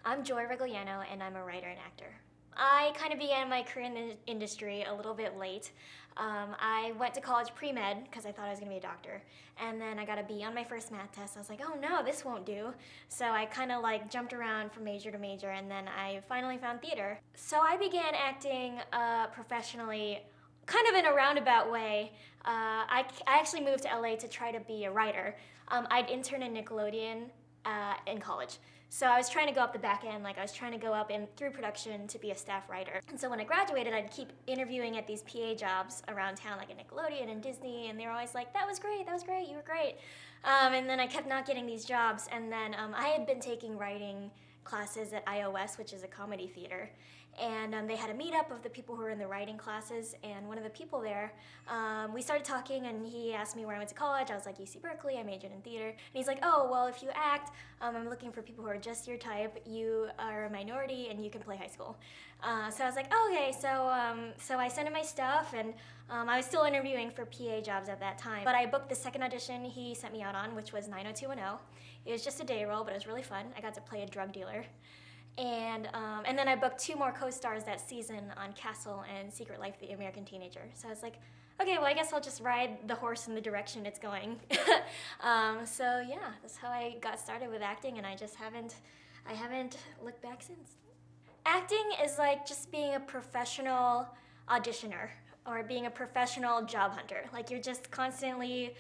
I'm Joy Regullano, and I'm a writer and actor. I kind of began my career in the industry a little bit late. I went to college pre-med because I thought I was going to be a doctor. And then I got a B on my first math test. I was like, oh no, this won't do. So I kind of like jumped around from major to major, and then I finally found theater. So I began acting professionally kind of in a roundabout way. I actually moved to LA to try to be a writer. I'd interned in Nickelodeon in college. So I was trying to go up the back end, like I was trying to go up in through production to be a staff writer. And so when I graduated, I'd keep interviewing at these PA jobs around town, like at Nickelodeon and Disney, and they were always like, that was great, you were great. And then I kept not getting these jobs, and then I had been taking writing classes at iOS, which is a comedy theater. And they had a meetup of the people who were in the writing classes, and one of the people there, we started talking, and he asked me where I went to college. I was like, UC Berkeley, I majored in theater. And he's like, oh, well, if you act, I'm looking for people who are just your type. You are a minority, and you can play high school. So I was like, oh, okay, so I sent him my stuff, and I was still interviewing for PA jobs at that time. But I booked the second audition he sent me out on, which was 90210. It was just a day role, but it was really fun. I got to play a drug dealer. And then I booked 2 more co-stars that season on Castle and Secret Life of the American Teenager. So I was like, okay, well, I guess I'll just ride the horse in the direction it's going. So yeah, that's how I got started with acting, and I haven't looked back since. Acting is like just being a professional auditioner or being a professional job hunter. Like you're just constantly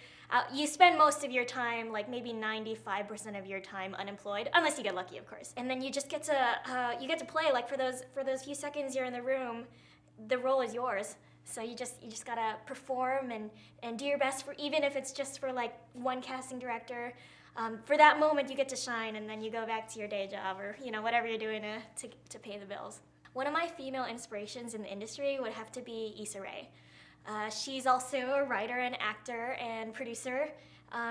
you spend most of your time, like maybe 95% of your time unemployed, unless you get lucky, of course. And then you just get to play, like for those few seconds you're in the room, the role is yours. So you just gotta perform and do your best, for even if it's just for like one casting director. For that moment you get to shine, and then you go back to your day job or whatever you're doing to pay the bills. One of my female inspirations in the industry would have to be Issa Rae. She's also a writer and actor and producer.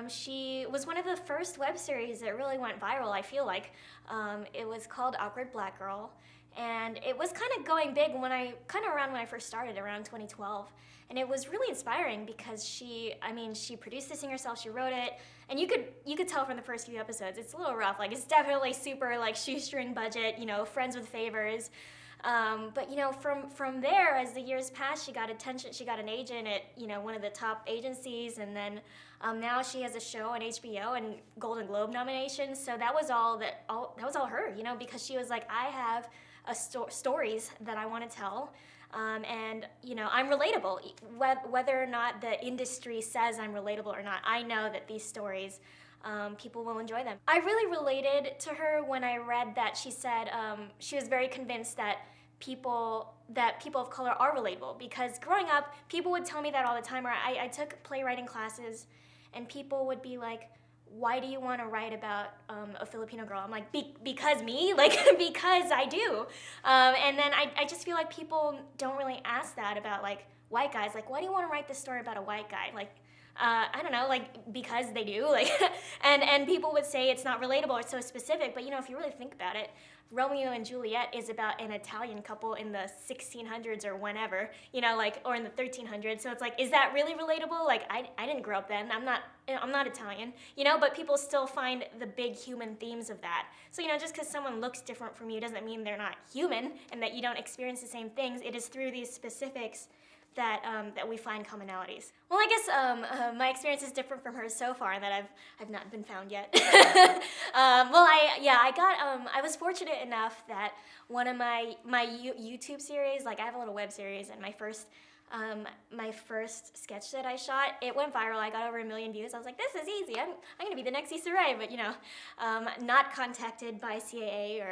She was one of the first web series that really went viral, I feel like. It was called Awkward Black Girl, and it was kind of going big around when I first started, around 2012. And it was really inspiring because she produced this thing herself, she wrote it, and you could tell from the first few episodes, it's a little rough. Like, it's definitely super like shoestring budget, friends with favors. But from there, as the years passed, she got attention. She got an agent at one of the top agencies, and then now she has a show on HBO and Golden Globe nominations. So that was all her, because she was like, I have stories that I want to tell, and I'm relatable. Whether or not the industry says I'm relatable or not, I know that these stories, people will enjoy them. I really related to her when I read that she said she was very convinced that people of color are relatable, because growing up, people would tell me that all the time. Or I took playwriting classes, and people would be like, why do you want to write about a Filipino girl? I'm like, because me? Like, because I do. And then I just feel like people don't really ask that about like white guys. Like, why do you want to write this story about a white guy? Like, I don't know, like, because they do, like, and people would say it's not relatable or it's so specific, but if you really think about it, Romeo and Juliet is about an Italian couple in the 1600s or whenever, or in the 1300s, so it's like, is that really relatable? Like, I didn't grow up then, I'm not Italian, but people still find the big human themes of that. So, just because someone looks different from you doesn't mean they're not human and that you don't experience the same things. It is through these specifics that we find commonalities. Well, I guess my experience is different from hers so far, that I've not been found yet. I was fortunate enough that one of my YouTube series, like I have a little web series, and my first sketch that I shot, it went viral. I got over 1 million views. I was like, this is easy. I'm gonna be the next Issa Rae, but not contacted by CAA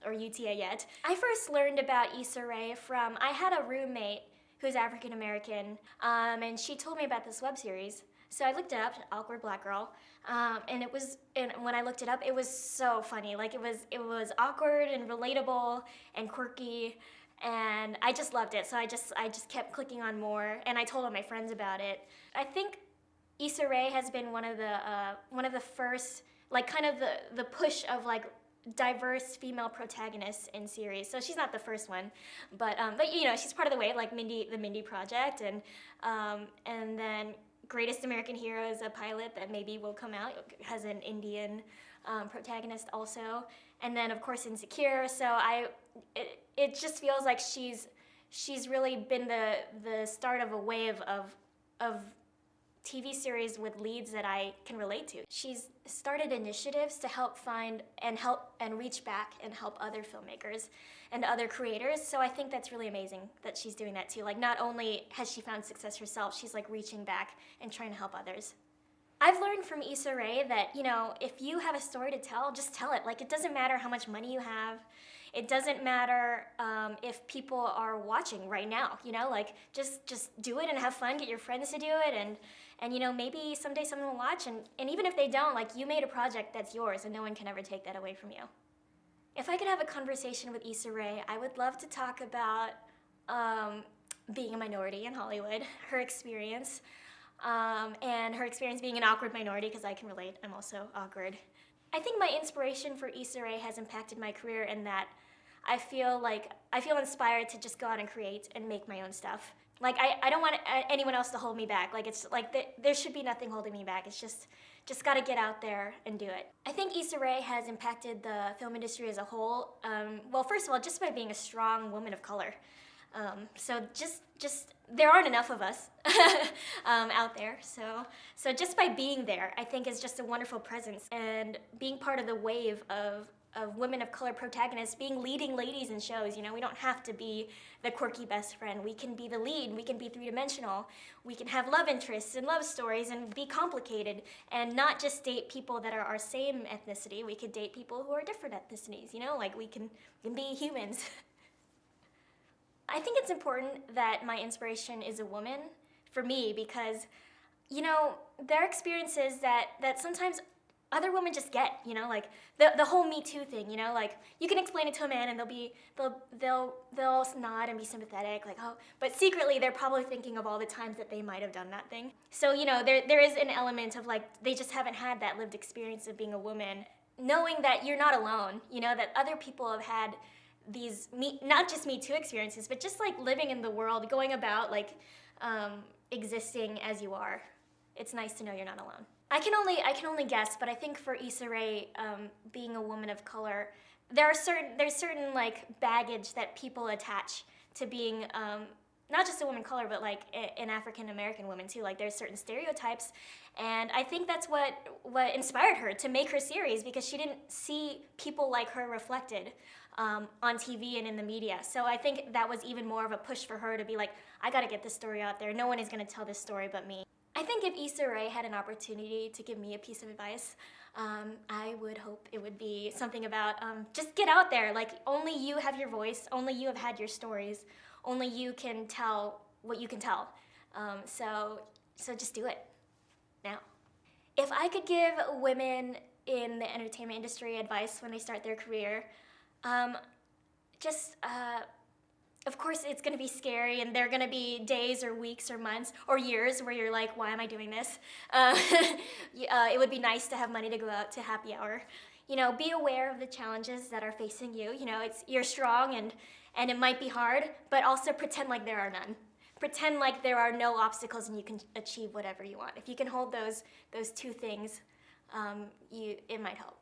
or UTA yet. I first learned about Issa Rae from, I had a roommate who's African American, and she told me about this web series. So I looked it up, Awkward Black Girl, and when I looked it up, it was so funny. Like, it was awkward and relatable and quirky, and I just loved it. So I just kept clicking on more, and I told all my friends about it. I think Issa Rae has been one of the first, like, kind of the push of like diverse female protagonists in series. So she's not the first one, but she's part of the wave, like the Mindy Project, and then Greatest American Hero is a pilot that maybe will come out, has an Indian protagonist also, and then of course Insecure. So it just feels like she's really been the start of a wave of TV series with leads that I can relate to. She's started initiatives to help find and reach back and help other filmmakers and other creators. So I think that's really amazing that she's doing that too. Like, not only has she found success herself, she's like reaching back and trying to help others. I've learned from Issa Rae that, you know, if you have a story to tell, just tell it. Like, it doesn't matter how much money you have. It doesn't matter if people are watching right now, you know, like just do it and have fun, get your friends to do it, and you know, maybe someday someone will watch, and even if they don't, like, you made a project that's yours and no one can ever take that away from you. If I could have a conversation with Issa Rae, I would love to talk about being a minority in Hollywood, her experience, and her experience being an awkward minority, because I can relate, I'm also awkward. I think my inspiration for Issa Rae has impacted my career in that I feel inspired to just go out and create and make my own stuff. Like, I don't want anyone else to hold me back. Like, it's like there should be nothing holding me back. It's just gotta get out there and do it. I think Issa Rae has impacted the film industry as a whole. Well, first of all, just by being a strong woman of color. So just there aren't enough of us out there. So just by being there, I think is just a wonderful presence, and being part of the wave of women of color protagonists, being leading ladies in shows. You know, we don't have to be the quirky best friend. We can be the lead. We can be three-dimensional. We can have love interests and love stories and be complicated, and not just date people that are our same ethnicity. We could date people who are different ethnicities. You know, like we can be humans. I think it's important that my inspiration is a woman, for me, because, you know, there are experiences that sometimes other women just get, you know, like the whole Me Too thing, you know, like you can explain it to a man and they'll nod and be sympathetic, like, oh, but secretly they're probably thinking of all the times that they might have done that thing. So, you know, there is an element of like, they just haven't had that lived experience of being a woman, knowing that you're not alone, you know, that other people have had these, not just Me Too experiences, but just like living in the world, going about like existing as you are. It's nice to know you're not alone. I can only guess, but I think for Issa Rae, being a woman of color, there's certain like baggage that people attach to being not just a woman of color, but like an African American woman too. Like, there's certain stereotypes, and I think that's what inspired her to make her series, because she didn't see people like her reflected on TV and in the media. So I think that was even more of a push for her to be like, I gotta get this story out there. No one is gonna tell this story but me. I think if Issa Rae had an opportunity to give me a piece of advice, I would hope it would be something about just get out there. Like, only you have your voice, only you have had your stories, only you can tell what you can tell. So just do it now. If I could give women in the entertainment industry advice when they start their career, of course, it's going to be scary, and there are going to be days or weeks or months or years where you're like, why am I doing this? It would be nice to have money to go out to happy hour. You know, be aware of the challenges that are facing you. You know, you're strong, and it might be hard, but also pretend like there are none. Pretend like there are no obstacles and you can achieve whatever you want. If you can hold those two things, it might help.